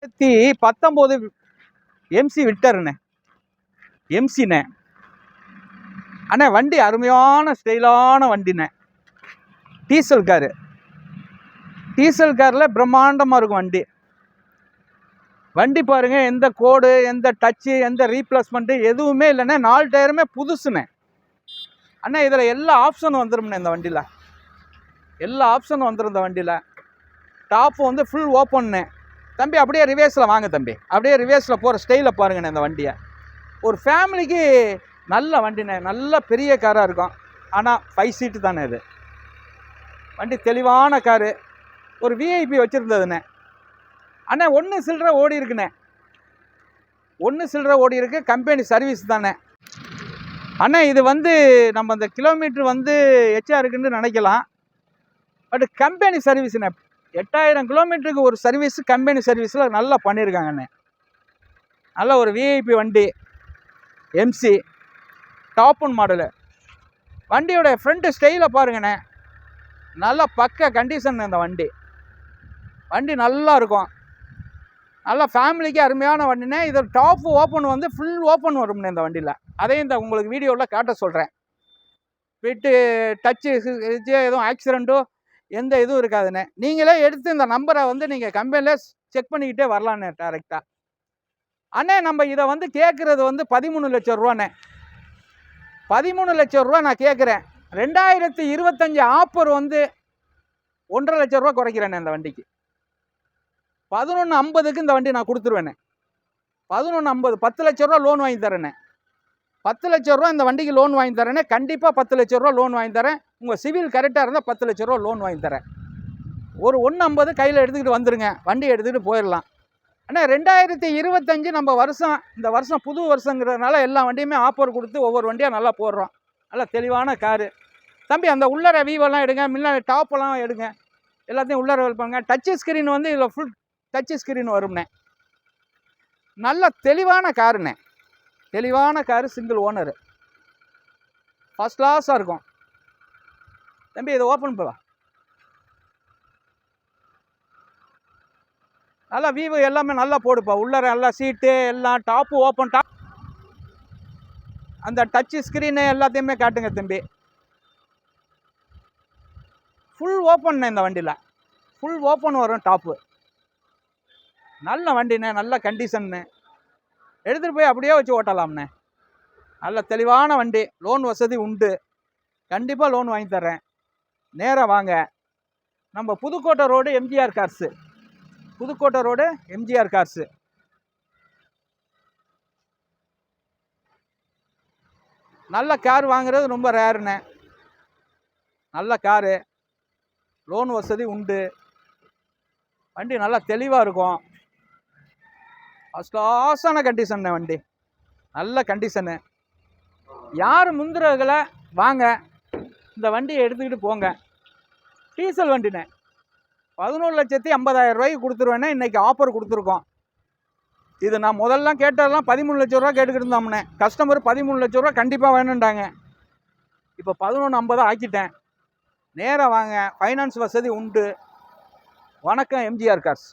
2019 MC விட்டருண்ணே. எம்சிண்ணே. அண்ணே வண்டி அருமையான ஸ்டைலான வண்டிண்ணே. Diesel car. டீசல் காரில் பிரம்மாண்டமாக இருக்கும் வண்டி. வண்டி பாருங்கள், எந்த கோடு, எந்த டச்சு, எந்த ரீப்ளேஸ்மெண்ட்டு எதுவுமே இல்லைண்ணே. 4 டயருமே புதுசுண்ணே. அண்ணா இதில் எல்லா ஆப்ஷனும் வந்துடும்ண்ணே. இந்த வண்டியில் எல்லா ஆப்ஷனும் வந்துடும். இந்த வண்டியில் டாப்பு வந்து ஃபுல் ஓப்பன்னு. தம்பி அப்படியே ரிவேர்ஸில் வாங்க தம்பி. அப்படியே ரிவேர்ஸில் போகிற ஸ்டைலில் பாருங்கண்ணே. இந்த வண்டியை ஒரு ஃபேமிலிக்கு நல்ல வண்டிண்ணே. நல்ல பெரிய காராக இருக்கும். ஆனால் 5 சீட்டு தானே இது. வண்டி தெளிவான காரு. ஒரு விஐபி வச்சுருந்ததுண்ணே. அண்ணா 1 சில்லரை ஓடி இருக்குண்ணே. 1 சில்லரை ஓடி இருக்குது. கம்பெனி சர்வீஸ் தானே. அண்ணா இது வந்து நம்ம அந்த கிலோமீட்ரு வந்து எச்சா இருக்குன்னு நினைக்கலாம். But company சர்வீஸ்ண்ணே. 8000 கிலோமீட்டருக்கு ஒரு சர்வீஸ் கம்பெனி சர்வீஸில் நல்லா பண்ணியிருக்காங்கண்ணே. நல்ல ஒரு விஐபி வண்டி. MC top 1 model. வண்டியோட ஃப்ரண்ட்டு ஸ்டைலை பாருங்கண்ணே. நல்லா பக்க கண்டிஷன். இந்த வண்டி நல்லா இருக்கும். நல்லா ஃபேமிலிக்கு அருமையான வண்டினே. இது டாப் ஓப்பன் வந்து ஃபுல் ஓப்பன் வரும்ண்ணே இந்த வண்டியில். அதையும் இந்த உங்களுக்கு வீடியோவில் காட்ட சொல்கிறேன். போய்ட்டு டச்சு எதுவும் ஆக்சிடெண்ட்டோ எந்த இதுவும் இருக்காதுண்ணே. நீங்களே எடுத்து இந்த நம்பரை வந்து நீங்கள் கம்பெனியில் செக் பண்ணிக்கிட்டே வரலாண்ணே டேரெக்டாக. அண்ணே நம்ம இதை வந்து கேட்குறது வந்து 13 லட்சம் ரூபாண்ணே. 13 லட்சம் ரூபா நான் கேட்குறேன். 2025 ஆஃபர் வந்து 1,50,000 ரூபா குறைக்கிறேண்ணே இந்த வண்டிக்கு. 11,50க்கு இந்த வண்டி நான் கொடுத்துருவேண்ணே. 11,50 10 லட்ச ரூபா லோன் வாங்கி தரேண்ணே. 10 லட்ச ரூபா இந்த வண்டிக்கு லோன் வாங்கி தரேண்ணே. கண்டிப்பாக 10 லட்ச ரூபா லோன் வாங்கி தரேன். உங்கள் சிவில் கரெக்டாக இருந்தால் 10 லட்ச ரூபா லோன் வாங்கி தரேன். ஒரு 1,50 கையில் எடுத்துக்கிட்டு வந்துடுங்க. வண்டி எடுத்துக்கிட்டு போயிடலாம். ஆனால் 2025 நம்ம வருஷம், இந்த வருஷம் புது வருஷங்கிறதுனால எல்லா வண்டியுமே ஆஃபர் கொடுத்து ஒவ்வொரு வண்டியாக நல்லா போடுறோம். நல்லா தெளிவான காரு. தம்பி அந்த உள்ளர வீவெல்லாம் எடுங்க. முன்னாடி டாப்பெல்லாம் எடுங்க. எல்லாத்தையும் உள்ளர வைப்பாங்க. டச்சு ஸ்க்ரீன் வந்து இதில் ஃபுல் டச்சு ஸ்க்ரீன் வரும்ண்ணே. நல்ல தெளிவான காருண்ணே. தெளிவான காரு. Single owner. ஃபஸ்ட் கிளாஸாக இருக்கும். தம்பி இதை ஓப்பன் பண்ணலாம். நல்லா வீவு எல்லாமே நல்லா போடுப்பா. உள்ளர நல்லா சீட்டு எல்லாம் டாப்பு ஓப்பன். அந்த டச்சு ஸ்க்ரீனு எல்லாத்தையுமே காட்டுங்க தம்பி. ஃபுல் ஓப்பன் இந்த வண்டியில். ஃபுல் ஓப்பன் வரும் டாப்பு. நல்ல வண்டிண்ணே. நல்ல கண்டிஷன்னு. எடுத்துகிட்டு போய் அப்படியே வச்சு ஓட்டலாம்ண்ணே. நல்ல தெளிவான வண்டி. லோன் வசதி உண்டு. கண்டிப்பாக லோன் வாங்கி தர்றேன். நேராக வாங்க. நம்ம Pudukkottai road MGR cars. Pudukkottai road MGR cars. நல்ல கார் வாங்குறது ரொம்ப ரேருண்ணே. நல்ல காரு. லோன் வசதி உண்டு. வண்டி நல்லா தெளிவாக இருக்கும். ஃபஸ்ட் கிளாஸான கண்டிஷன்னு வண்டி. நல்ல கண்டிஷனு. யார் முந்திரகளை வாங்க. இந்த வண்டியை எடுத்துக்கிட்டு போங்க. டீசல் வண்டிண்ணே. 11,50,000 ரூபாய்க்கு கொடுத்துருவேண்ணே. இன்றைக்கி ஆஃபர் கொடுத்துருக்கோம். இது நான் முதல்லாம் கேட்டதெல்லாம் 13 லட்ச ரூபா கேட்டுக்கிட்டு இருந்தோம்ண்ணே. கஸ்டமர் 13 லட்ச ரூபா கண்டிப்பாக வேணுன்றாங்க. இப்போ 11,50 ஆக்கிட்டேன். நேராக வாங்க. ஃபைனான்ஸ் வசதி உண்டு. வணக்கம் எம்ஜிஆர் கார்ஸ்.